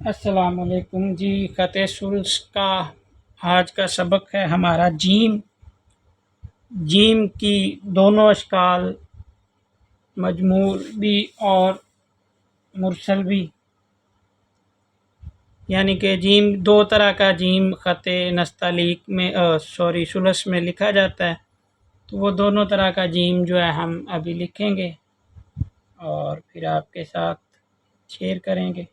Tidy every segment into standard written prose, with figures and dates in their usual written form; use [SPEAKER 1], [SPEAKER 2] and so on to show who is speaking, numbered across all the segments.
[SPEAKER 1] अस्सलामुअलैकुम जी। ख़त सुल्स का आज का सबक है हमारा जीम। जीम की दोनों अशकाल मजमूर भी और मुरसल भी, यानी कि जीम दो तरह का जीम ख़त नस्तालीक में सुलस में लिखा जाता है। तो वो दोनों तरह का जीम जो है हम अभी लिखेंगे और फिर आपके साथ शेयर करेंगे।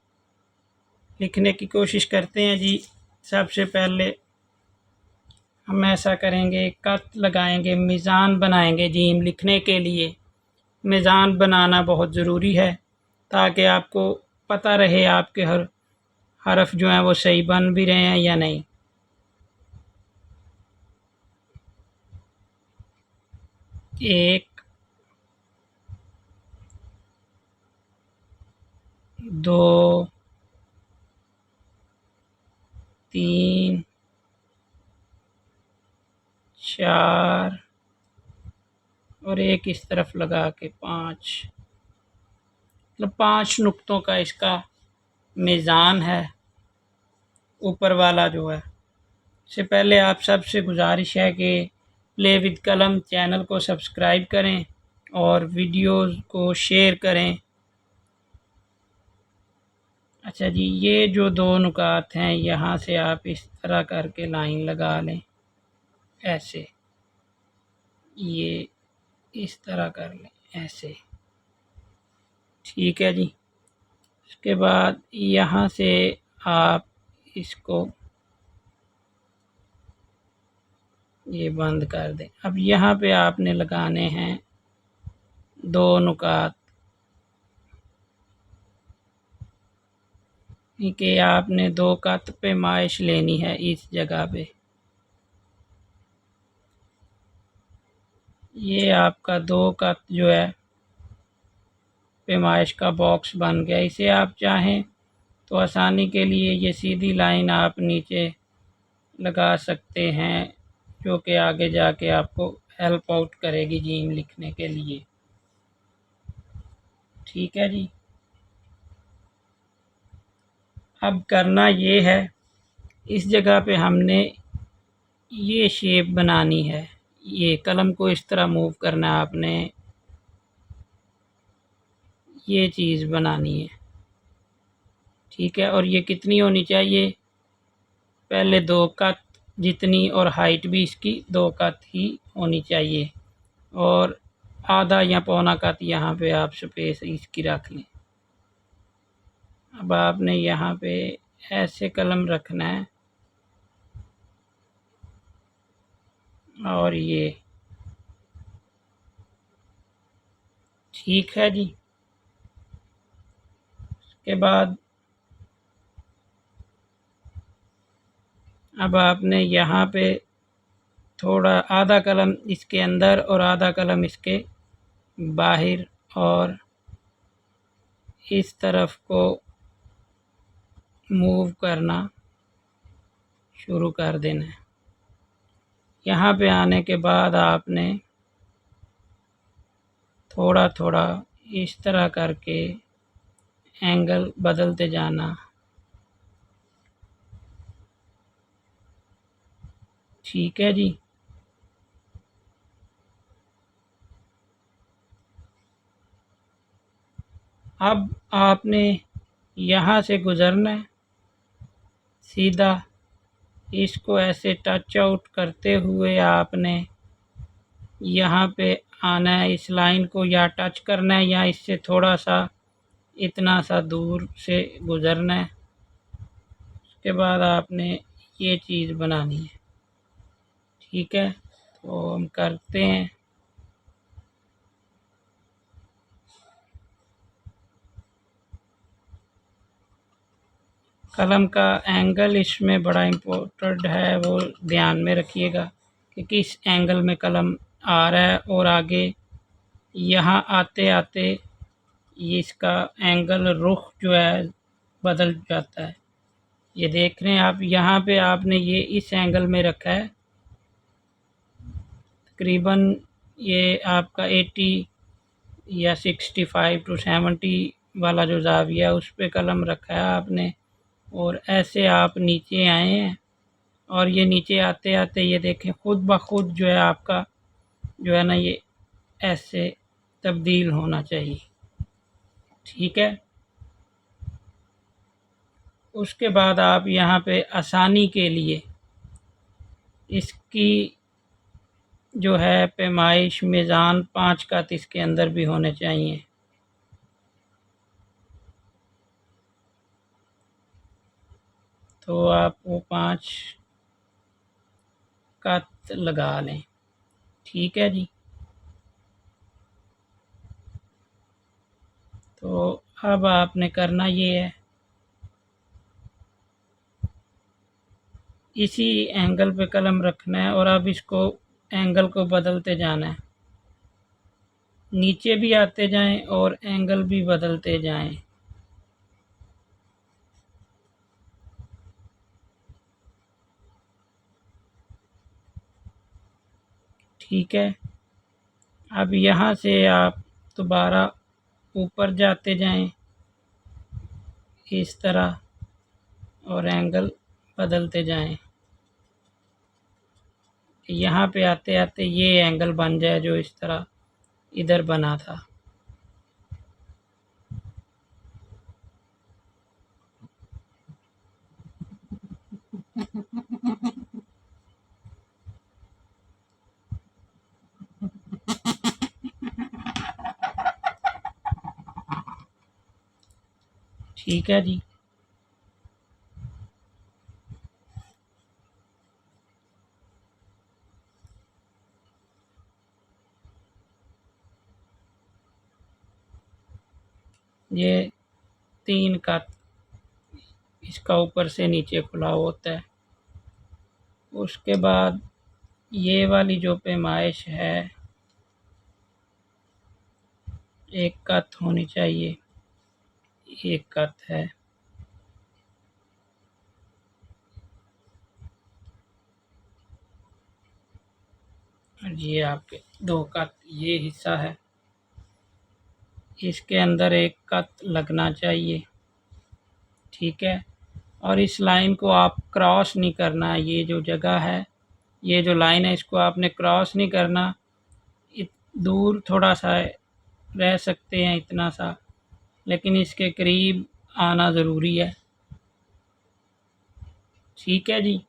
[SPEAKER 1] लिखने की कोशिश करते हैं जी। सबसे पहले हम ऐसा करेंगे, कत लगाएंगे, मीज़ान बनाएंगे जीम लिखने के लिए। मीज़ान बनाना बहुत ज़रूरी है ताकि आपको पता रहे आपके हर हरफ जो हैं वो सही बन भी रहे हैं या नहीं। एक, दो, तीन, चार और एक इस तरफ लगा के पाँच, मतलब 5 नुक्तों का इसका मीज़ान है ऊपर वाला जो है। इससे पहले आप सबसे गुजारिश है कि प्ले विद कलम चैनल को सब्सक्राइब करें और वीडियोस को शेयर करें। अच्छा जी, ये जो दो नुकात हैं यहाँ से आप इस तरह करके लाइन लगा लें, ऐसे, ये इस तरह कर लें ऐसे, ठीक है जी। उसके बाद यहाँ से आप इसको ये बंद कर दें। अब यहाँ पे आपने लगाने हैं दो नुकात कि आपने दो कत पे माइश लेनी है इस जगह पे। ये आपका दो कत जो है पैमाइश का बॉक्स बन गया। इसे आप चाहें तो आसानी के लिए ये सीधी लाइन आप नीचे लगा सकते हैं, जो कि आगे जाके आपको हेल्प आउट करेगी जीम लिखने के लिए। ठीक है जी। अब करना ये है, इस जगह पे हमने ये शेप बनानी है। ये कलम को इस तरह मूव करना है आपने, ये चीज़ बनानी है, ठीक है। और ये कितनी होनी चाहिए, पहले दो कत जितनी और हाइट भी इसकी दो कत ही होनी चाहिए, और आधा या पौना कत यहाँ पे आप स्पेस इसकी रख लें। अब आपने यहाँ पे ऐसे कलम रखना है और ये, ठीक है जी। उसके बाद अब आपने यहाँ पे थोड़ा आधा कलम इसके अंदर और आधा कलम इसके बाहर और इस तरफ को मूव करना शुरू कर देना है। यहाँ पे आने के बाद आपने थोड़ा थोड़ा इस तरह करके एंगल बदलते जाना, ठीक है जी। अब आपने यहाँ से गुज़रना है सीधा, इसको ऐसे टच आउट करते हुए आपने यहाँ पे आना है। इस लाइन को या टच करना है या इससे थोड़ा सा इतना सा दूर से गुज़रना है। उसके बाद आपने ये चीज़ बनानी है, ठीक है। तो हम करते हैं। कलम का एंगल इसमें बड़ा इम्पोर्टेंट है, वो ध्यान में रखिएगा कि किस एंगल में कलम आ रहा है, और आगे यहाँ आते आते ये इसका एंगल रुख जो है बदल जाता है। ये देख रहे हैं आप, यहाँ पे आपने ये इस एंगल में रखा है, तकरीबन ये आपका 80 या 65 टू 70 वाला जो ज़ाविया उस पे कलम रखा है आपने। और ऐसे आप नीचे आए हैं और ये नीचे आते आते ये देखें खुद ब खुद जो है आपका जो है ना ये ऐसे तब्दील होना चाहिए। ठीक है, उसके बाद आप यहाँ पे आसानी के लिए इसकी जो है पैमाइश मीज़ान 5 कत इसके अंदर भी होने चाहिए। तो आप वो 5 कत लगा लें। ठीक है जी। तो अब आपने करना ये है, इसी एंगल पे कलम रखना है और अब इसको एंगल को बदलते जाना है, नीचे भी आते जाएं और एंगल भी बदलते जाएं। ठीक है, अब यहाँ से आप दोबारा ऊपर जाते जाएं इस तरह और एंगल बदलते जाएं। यहाँ पे आते आते ये एंगल बन जाए जो इस तरह इधर बना था। ठीक है जी। ये 3 का इसका ऊपर से नीचे खुला होता है। उसके बाद ये वाली जो पैमाइश है 1 कत होनी चाहिए, 1 कत है। और ये आपके 2 कत ये हिस्सा है, इसके अंदर 1 कत लगना चाहिए। ठीक है, और इस लाइन को आप क्रॉस नहीं करना, ये जो जगह है ये जो लाइन है इसको आपने क्रॉस नहीं करना, दूर थोड़ा सा रह सकते हैं इतना सा, लेकिन इसके करीब आना ज़रूरी है। ठीक है जी।